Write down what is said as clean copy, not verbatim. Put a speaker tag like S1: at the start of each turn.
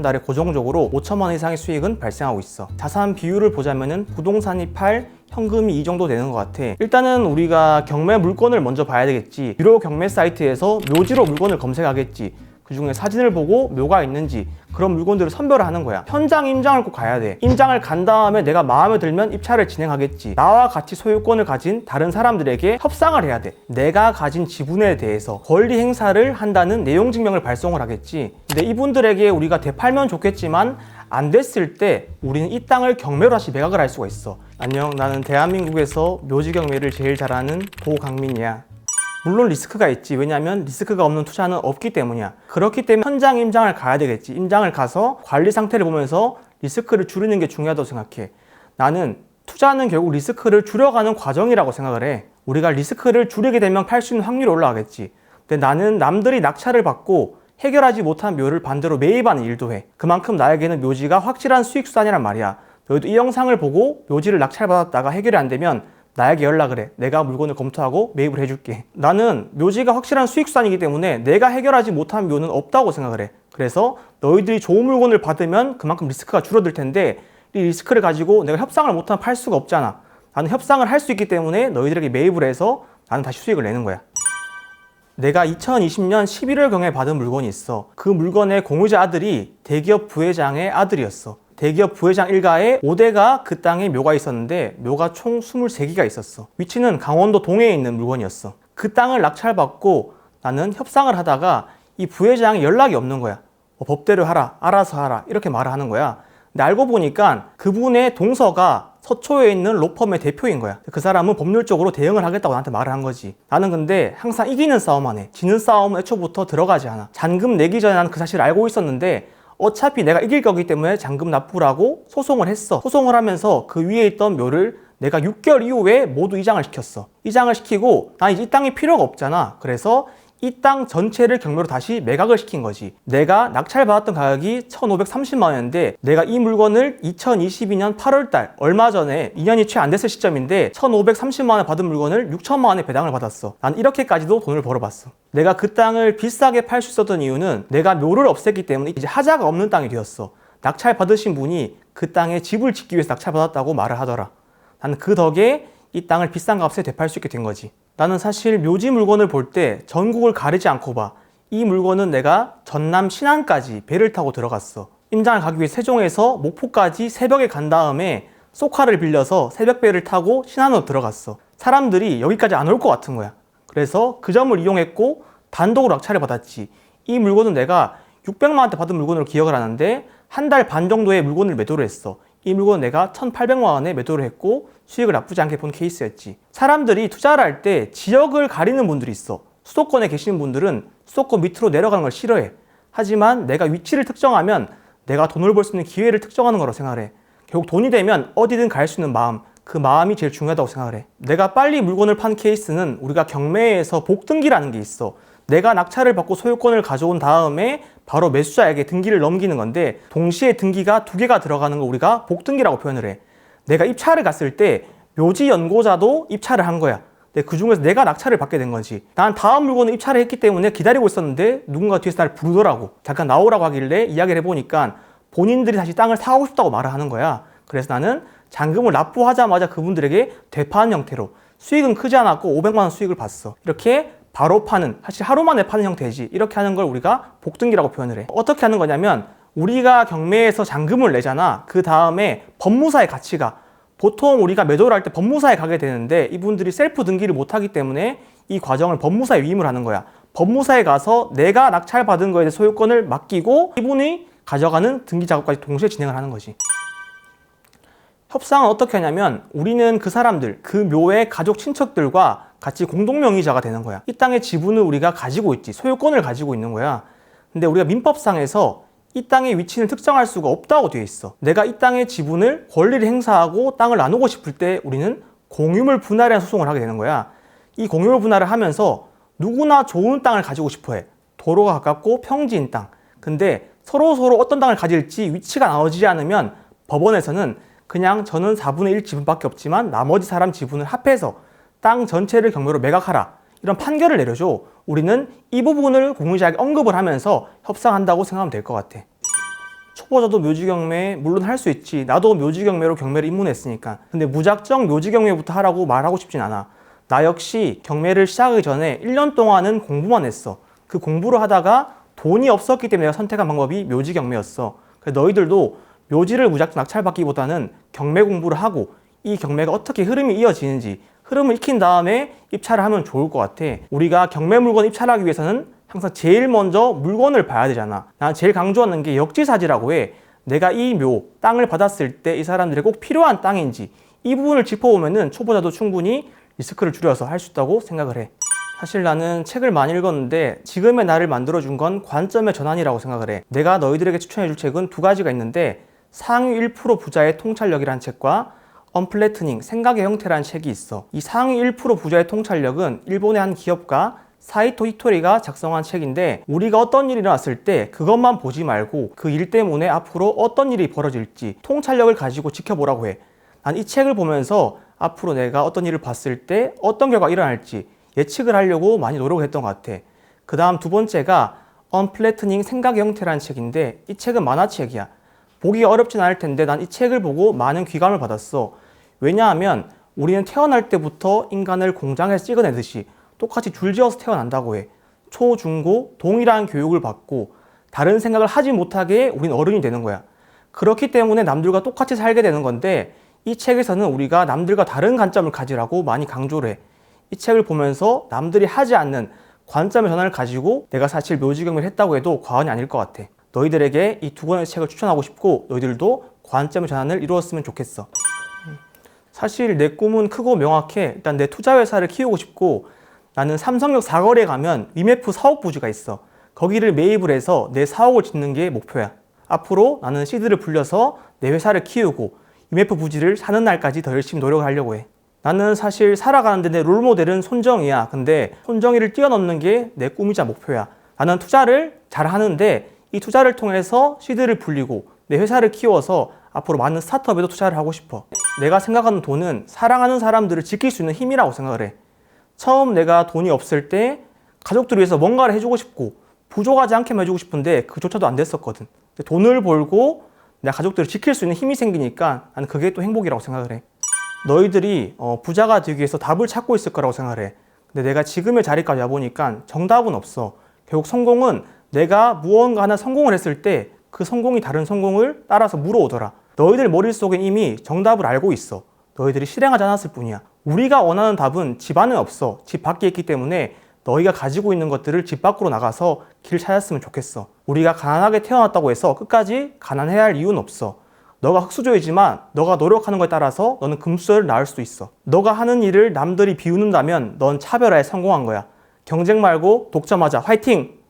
S1: 달에 고정적으로 5천만 원 이상의 수익은 발생하고 있어. 자산 비율을 보자면은 부동산이 8, 현금이 이 정도 되는 것 같아. 일단은 우리가 경매 물건을 먼저 봐야 되겠지. 유료 경매 사이트에서 묘지로 물건을 검색하겠지. 그 중에 사진을 보고 묘가 있는지 그런 물건들을 선별을 하는 거야. 현장 임장을 꼭 가야 돼. 임장을 간 다음에 내가 마음에 들면 입찰을 진행하겠지. 나와 같이 소유권을 가진 다른 사람들에게 협상을 해야 돼. 내가 가진 지분에 대해서 권리 행사를 한다는 내용 증명을 발송을 하겠지. 근데 이분들에게 우리가 되팔면 좋겠지만 안 됐을 때 우리는 이 땅을 경매로 다시 매각을 할 수가 있어. 안녕, 나는 대한민국에서 묘지 경매를 제일 잘하는 도강민이야. 물론 리스크가 있지. 왜냐하면 리스크가 없는 투자는 없기 때문이야. 그렇기 때문에 현장 임장을 가야 되겠지. 임장을 가서 관리 상태를 보면서 리스크를 줄이는 게 중요하다고 생각해. 나는 투자는 결국 리스크를 줄여가는 과정이라고 생각을 해. 우리가 리스크를 줄이게 되면 팔 수 있는 확률이 올라가겠지. 근데 나는 남들이 낙찰을 받고 해결하지 못한 묘를 반대로 매입하는 일도 해. 그만큼 나에게는 묘지가 확실한 수익수단이란 말이야. 너희도 이 영상을 보고 묘지를 낙찰받았다가 해결이 안 되면 나에게 연락을 해. 내가 물건을 검토하고 매입을 해줄게. 나는 묘지가 확실한 수익수단이기 때문에 내가 해결하지 못한 묘는 없다고 생각을 해. 그래서 너희들이 좋은 물건을 받으면 그만큼 리스크가 줄어들 텐데 이 리스크를 가지고 내가 협상을 못하면 팔 수가 없잖아. 나는 협상을 할 수 있기 때문에 너희들에게 매입을 해서 나는 다시 수익을 내는 거야. 내가 2020년 11월경에 받은 물건이 있어. 그 물건의 공유자 아들이 대기업 부회장의 아들이었어. 대기업 부회장 일가에 5대가 그 땅에 묘가 있었는데 묘가 총 23개가 있었어. 위치는 강원도 동해에 있는 물건이었어. 그 땅을 낙찰받고 나는 협상을 하다가 이 부회장이 연락이 없는 거야. 법대로 하라, 알아서 하라 이렇게 말을 하는 거야. 근데 알고 보니까 그분의 동서가 서초에 있는 로펌의 대표인 거야. 그 사람은 법률적으로 대응을 하겠다고 나한테 말을 한 거지. 나는 근데 항상 이기는 싸움만 해. 지는 싸움은 애초부터 들어가지 않아. 잔금 내기 전에 나는 그 사실을 알고 있었는데 어차피 내가 이길 거기 때문에 잔금 납부라고 소송을 했어. 소송을 하면서 그 위에 있던 묘를 내가 6개월 이후에 모두 이장을 시켰어. 이장을 시키고 난 이제 이 땅이 필요가 없잖아. 그래서 이 땅 전체를 경매로 다시 매각을 시킨 거지. 내가 낙찰받았던 가격이 1,530만 원인데 내가 이 물건을 2022년 8월 달 얼마 전에 2년이 채 안 됐을 시점인데 1,530만 원에 받은 물건을 6천만 원에 배당을 받았어. 난 이렇게까지도 돈을 벌어봤어. 내가 그 땅을 비싸게 팔 수 있었던 이유는 내가 묘를 없앴기 때문에 이제 하자가 없는 땅이 되었어. 낙찰 받으신 분이 그 땅에 집을 짓기 위해서 낙찰 받았다고 말을 하더라. 나는 그 덕에 이 땅을 비싼 값에 되팔 수 있게 된 거지. 나는 사실 묘지 물건을 볼 때 전국을 가리지 않고 봐. 이 물건은 내가 전남 신안까지 배를 타고 들어갔어. 임장을 가기 위해 세종에서 목포까지 새벽에 간 다음에 쏘카를 빌려서 새벽배를 타고 신안으로 들어갔어. 사람들이 여기까지 안 올 것 같은 거야. 그래서 그 점을 이용했고 단독으로 낙찰을 받았지. 이 물건은 내가 600만 원대 받은 물건으로 기억을 하는데 한 달 반 정도의 물건을 매도를 했어. 이 물건은 내가 1,800만 원에 매도를 했고 수익을 나쁘지 않게 본 케이스였지. 사람들이 투자를 할 때 지역을 가리는 분들이 있어. 수도권에 계시는 분들은 수도권 밑으로 내려가는 걸 싫어해. 하지만 내가 위치를 특정하면 내가 돈을 벌 수 있는 기회를 특정하는 거라고 생각을 해. 결국 돈이 되면 어디든 갈 수 있는 마음, 그 마음이 제일 중요하다고 생각을 해. 내가 빨리 물건을 판 케이스는 우리가 경매에서 복등기라는 게 있어. 내가 낙찰을 받고 소유권을 가져온 다음에 바로 매수자에게 등기를 넘기는 건데 동시에 등기가 2개가 들어가는 걸 우리가 복등기라고 표현을 해. 내가 입찰을 갔을 때 묘지 연고자도 입찰을 한 거야. 근데 그 중에서 내가 낙찰을 받게 된 거지. 난 다음 물건을 입찰을 했기 때문에 기다리고 있었는데 누군가 뒤에서 나를 부르더라고. 잠깐 나오라고 하길래 이야기를 해보니까 본인들이 다시 땅을 사고 싶다고 말을 하는 거야. 그래서 나는 잔금을 납부하자마자 그분들에게 되파는 형태로 수익은 크지 않았고 500만 원 수익을 봤어. 이렇게 바로 파는, 사실 하루 만에 파는 형태지. 이렇게 하는 걸 우리가 복등기라고 표현을 해. 어떻게 하는 거냐면 우리가 경매에서 잔금을 내잖아. 그 다음에 법무사의 가치가 보통 우리가 매도를 할 때 법무사에 가게 되는데 이분들이 셀프 등기를 못하기 때문에 이 과정을 법무사에 위임을 하는 거야. 법무사에 가서 내가 낙찰받은 거에 대해 소유권을 맡기고 이분이 가져가는 등기 작업까지 동시에 진행을 하는 거지. 협상은 어떻게 하냐면 우리는 그 사람들, 그 묘의 가족 친척들과 같이 공동명의자가 되는 거야. 이 땅의 지분을 우리가 가지고 있지. 소유권을 가지고 있는 거야. 근데 우리가 민법상에서 이 땅의 위치를 특정할 수가 없다고 되어 있어. 내가 이 땅의 지분을 권리를 행사하고 땅을 나누고 싶을 때 우리는 공유물 분할이라는 소송을 하게 되는 거야. 이 공유물 분할을 하면서 누구나 좋은 땅을 가지고 싶어 해. 도로가 가깝고 평지인 땅. 근데 서로 어떤 땅을 가질지 위치가 나눠지지 않으면 법원에서는 그냥 저는 4분의 1 지분밖에 없지만 나머지 사람 지분을 합해서 땅 전체를 경매로 매각하라. 이런 판결을 내려줘. 우리는 이 부분을 공유자에게 언급을 하면서 협상한다고 생각하면 될 것 같아. 초보자도 묘지 경매 물론 할 수 있지. 나도 묘지 경매로 경매를 입문했으니까. 근데 무작정 묘지 경매부터 하라고 말하고 싶진 않아. 나 역시 경매를 시작하기 전에 1년 동안은 공부만 했어. 그 공부를 하다가 돈이 없었기 때문에 내가 선택한 방법이 묘지 경매였어. 그래서 너희들도 묘지를 무작정 낙찰받기보다는 경매 공부를 하고 이 경매가 어떻게 흐름이 이어지는지 흐름을 익힌 다음에 입찰을 하면 좋을 것 같아. 우리가 경매 물건 입찰하기 위해서는 항상 제일 먼저 물건을 봐야 되잖아. 난 제일 강조하는 게 역지사지라고 해. 내가 이 땅을 받았을 때 이 사람들이 꼭 필요한 땅인지 이 부분을 짚어보면은 초보자도 충분히 리스크를 줄여서 할 수 있다고 생각을 해. 사실 나는 책을 많이 읽었는데 지금의 나를 만들어준 건 관점의 전환이라고 생각을 해. 내가 너희들에게 추천해줄 책은 두 가지가 있는데 상위 1% 부자의 통찰력이라는 책과 언플래트닝, 생각의 형태라는 책이 있어. 이 상위 1% 부자의 통찰력은 일본의 한 기업가 사이토 히토리가 작성한 책인데 우리가 어떤 일이 일어났을 때 그것만 보지 말고 그 일 때문에 앞으로 어떤 일이 벌어질지 통찰력을 가지고 지켜보라고 해. 난 이 책을 보면서 앞으로 내가 어떤 일을 봤을 때 어떤 결과가 일어날지 예측을 하려고 많이 노력을 했던 것 같아. 그 다음 두 번째가 언플래트닝 생각의 형태라는 책인데 이 책은 만화책이야. 보기가 어렵진 않을 텐데 난 이 책을 보고 많은 귀감을 받았어. 왜냐하면 우리는 태어날 때부터 인간을 공장에서 찍어내듯이 똑같이 줄지어서 태어난다고 해. 초, 중, 고 동일한 교육을 받고 다른 생각을 하지 못하게 우린 어른이 되는 거야. 그렇기 때문에 남들과 똑같이 살게 되는 건데 이 책에서는 우리가 남들과 다른 관점을 가지라고 많이 강조를 해. 이 책을 보면서 남들이 하지 않는 관점의 전환을 가지고 내가 사실 묘지 경매를 했다고 해도 과언이 아닐 것 같아. 너희들에게 이 두 권의 책을 추천하고 싶고 너희들도 관점의 전환을 이루었으면 좋겠어. 사실 내 꿈은 크고 명확해. 일단 내 투자회사를 키우고 싶고 나는 삼성역 사거리에 가면 위메프 사옥 부지가 있어. 거기를 매입을 해서 내 사옥을 짓는 게 목표야. 앞으로 나는 시드를 불려서 내 회사를 키우고 위메프 부지를 사는 날까지 더 열심히 노력을 하려고 해. 나는 사실 살아가는데 내 롤모델은 손정이야. 근데 손정이를 뛰어넘는 게 내 꿈이자 목표야. 나는 투자를 잘 하는데 이 투자를 통해서 시드를 불리고 내 회사를 키워서 앞으로 많은 스타트업에도 투자를 하고 싶어. 내가 생각하는 돈은 사랑하는 사람들을 지킬 수 있는 힘이라고 생각을 해. 처음 내가 돈이 없을 때 가족들을 위해서 뭔가를 해주고 싶고 부족하지 않게 해주고 싶은데 그조차도 안 됐었거든. 돈을 벌고 내 가족들을 지킬 수 있는 힘이 생기니까 나는 그게 또 행복이라고 생각을 해. 너희들이 부자가 되기 위해서 답을 찾고 있을 거라고 생각을 해. 근데 내가 지금의 자리까지 와보니까 정답은 없어. 결국 성공은 내가 무언가 하나 성공을 했을 때 그 성공이 다른 성공을 따라서 물어오더라. 너희들 머릿속엔 이미 정답을 알고 있어. 너희들이 실행하지 않았을 뿐이야. 우리가 원하는 답은 집 안에 없어. 집 밖에 있기 때문에 너희가 가지고 있는 것들을 집 밖으로 나가서 길 찾았으면 좋겠어. 우리가 가난하게 태어났다고 해서 끝까지 가난해야 할 이유는 없어. 너가 흙수저이지만 너가 노력하는 것에 따라서 너는 금수저를 낳을 수도 있어. 너가 하는 일을 남들이 비웃는다면 넌 차별화에 성공한 거야. 경쟁 말고 독점하자. 화이팅!